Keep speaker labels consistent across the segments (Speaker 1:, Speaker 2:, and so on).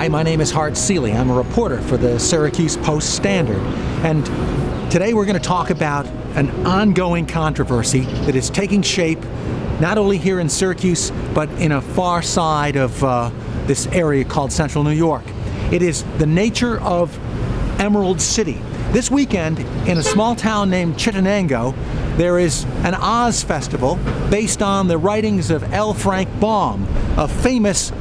Speaker 1: Hi, my name is Hart Seely. I'm a reporter for the Syracuse Post-Standard. And today we're going to talk about an ongoing controversy that is taking shape not only here in Syracuse, but in a far side of this area called Central New York. It is the nature of Emerald City. This weekend, in a small town named Chittenango, there is an Oz festival based on the writings of L. Frank Baum, a famous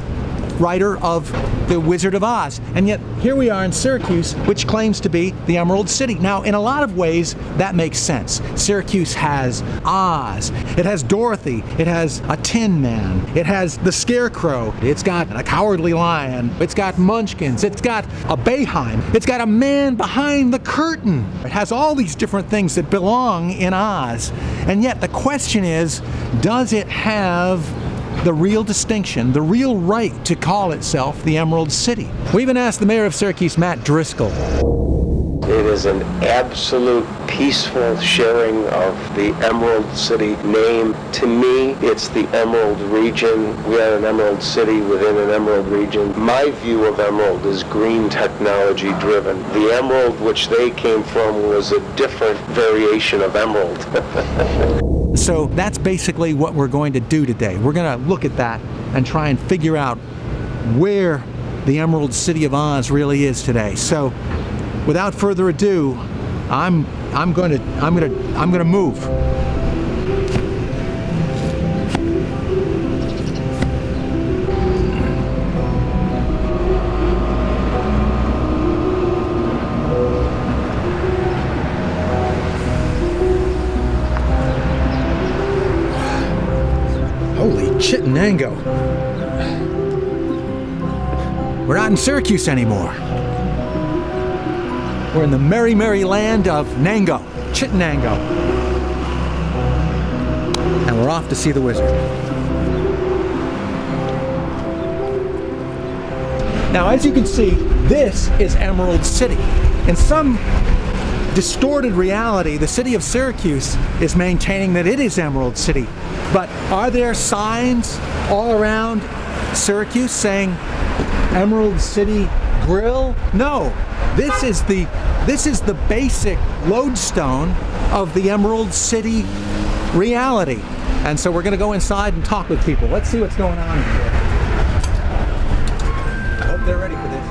Speaker 1: writer of The Wizard of Oz. And yet here we are in Syracuse, which claims to be the Emerald City. Now, in a lot of ways, that makes sense. Syracuse has Oz, it has Dorothy, it has a Tin Man, it has the Scarecrow, it's got a Cowardly Lion, it's got Munchkins, it's got a Bayheim, it's got a man behind the curtain. It has all these different things that belong in Oz. And yet the question is, does it have the real distinction, the real right to call itself the Emerald City? We even asked the mayor of Syracuse, Matt Driscoll.
Speaker 2: It is an absolute peaceful sharing of the Emerald City name. To me, it's the Emerald region. We are an Emerald City within an Emerald region. My view of Emerald is green technology driven. The Emerald which they came from was a different variation of Emerald.
Speaker 1: So that's basically what we're going to do today. We're going to look at that and try and figure out where the Emerald City of Oz really is today. So, without further ado, I'm going to move. Holy Chittenango. We're not in Syracuse anymore. We're in the merry, merry land of Nango, Chittenango. And we're off to see the wizard. Now, as you can see, this is Emerald City. In some distorted reality, the city of Syracuse is maintaining that it is Emerald City. But are there signs all around Syracuse saying Emerald City Grill? No. This is the basic lodestone of the Emerald City reality. And so we're going to go inside and talk with people. Let's see what's going on here. I hope they're ready for this.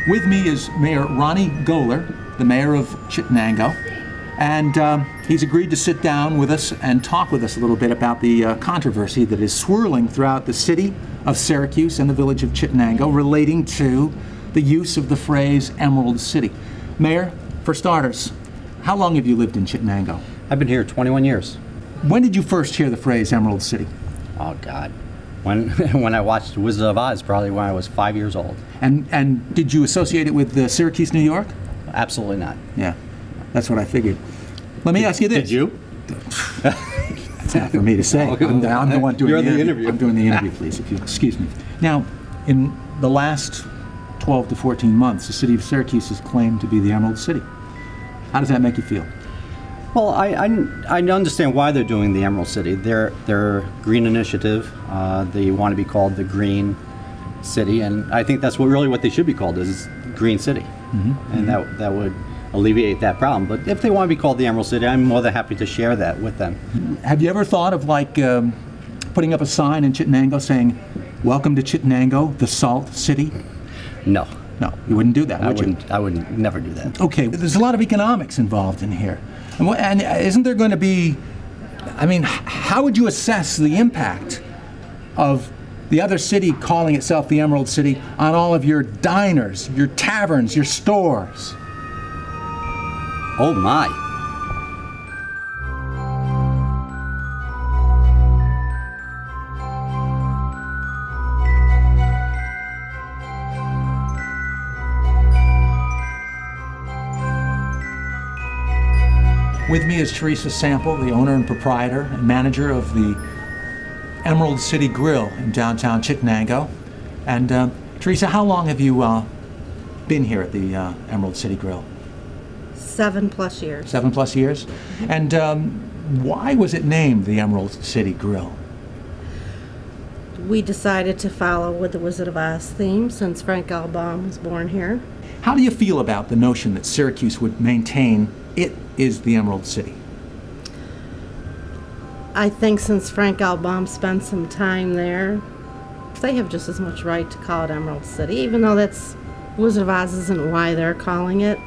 Speaker 1: With me is Mayor Ronnie Golar, the mayor of Chittenango, and he's agreed to sit down with us and talk with us a little bit about the controversy that is swirling throughout the city of Syracuse and the village of Chittenango relating to the use of the phrase Emerald City. Mayor, for starters, how long have you lived in Chittenango?
Speaker 3: I've been here 21 years.
Speaker 1: When did you first hear the phrase Emerald City?
Speaker 3: Oh, God. When I watched Wizard of Oz, probably when I was 5 years old. And did you associate it with Syracuse, New York? Absolutely not.
Speaker 1: Yeah, that's what I figured. Let me ask you this.
Speaker 3: Did you?
Speaker 1: That's not for me to say. I'm the one doing the interview. I'm doing the interview, please, if you excuse me. Now, in the last 12 to 14 months, the city of Syracuse has claimed to be the Emerald City. How does that make you feel?
Speaker 3: Well, I understand why they're doing the Emerald City. Their green initiative, they want to be called the Green City, and I think that's really what they should be called, is Green City. Mm-hmm. And that would alleviate that problem. But if they want to be called the Emerald City, I'm more than happy to share that with them.
Speaker 1: Have you ever thought of putting up a sign in Chittenango saying, "Welcome to Chittenango, the Salt City"?
Speaker 3: No.
Speaker 1: No, you wouldn't do that, would you?
Speaker 3: I would never do that.
Speaker 1: Okay, there's a lot of economics involved in here. And isn't there going to be, I mean, how would you assess the impact of the other city calling itself the Emerald City on all of your diners, your taverns, your stores?
Speaker 3: Oh my.
Speaker 1: With me is Theresa Sample, the owner and proprietor and manager of the Emerald City Grill in downtown Chittenango. And Theresa, how long have you been here at the Emerald City Grill?
Speaker 4: 7+ years.
Speaker 1: 7+ years? And why was it named the Emerald City Grill?
Speaker 4: We decided to follow with the Wizard of Oz theme since Frank L. Baum was born here.
Speaker 1: How do you feel about the notion that Syracuse would maintain it is the Emerald City?
Speaker 4: I think since Frank L. Baum spent some time there, they have just as much right to call it Emerald City, even though that's Wizard of Oz isn't why they're calling it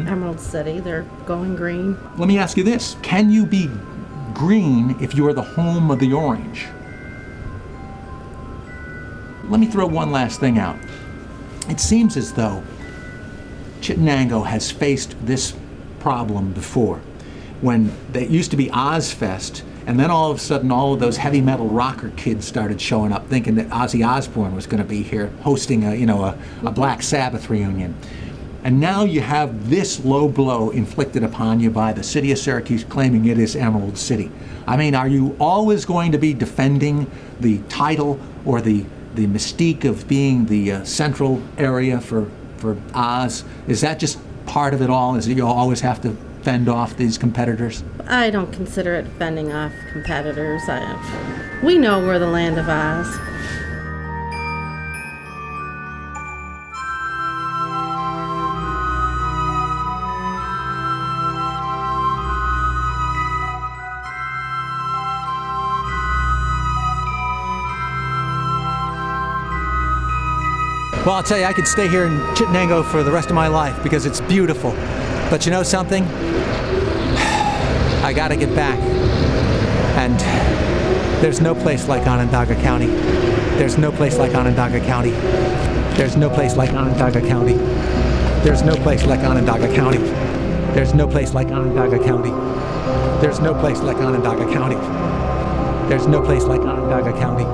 Speaker 4: Emerald City. They're going green.
Speaker 1: Let me ask you this. Can you be green if you are the home of the orange? Let me throw one last thing out. It seems as though Chittenango has faced this problem before. When it used to be Ozfest, and then all of a sudden all of those heavy metal rocker kids started showing up thinking that Ozzy Osbourne was going to be here hosting a Black Sabbath reunion. And now you have this low blow inflicted upon you by the city of Syracuse claiming it is Emerald City. I mean, are you always going to be defending the title or the mystique of being the central area for Oz? Is that just part of it all? Is it you always have to fend off these competitors?
Speaker 4: I don't consider it fending off competitors. We know we're the land of Oz.
Speaker 1: Well, I'll tell you, I could stay here in Chittenango for the rest of my life because it's beautiful. But you know something? I gotta get back. And there's no place like Onondaga County. There's no place like Onondaga County. There's no place like Onondaga County. There's no place like Onondaga County. There's no place like Onondaga County. There's no place like Onondaga County. There's no place like Onondaga County.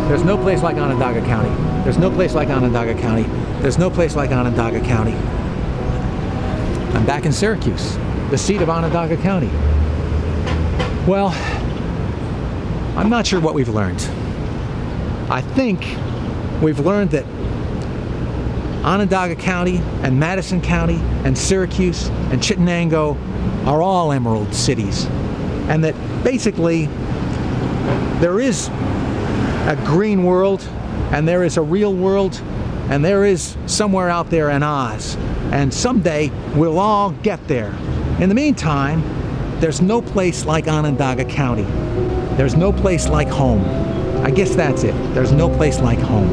Speaker 1: There's no place like Onondaga County. There's no place like Onondaga County. There's no place like Onondaga County. I'm back in Syracuse, the seat of Onondaga County. Well, I'm not sure what we've learned. I think we've learned that Onondaga County and Madison County and Syracuse and Chittenango are all emerald cities. And that basically there is a green world and there is a real world and there is somewhere out there in Oz. And someday we'll all get there. In the meantime, there's no place like Onondaga County. There's no place like home. I guess that's it. There's no place like home.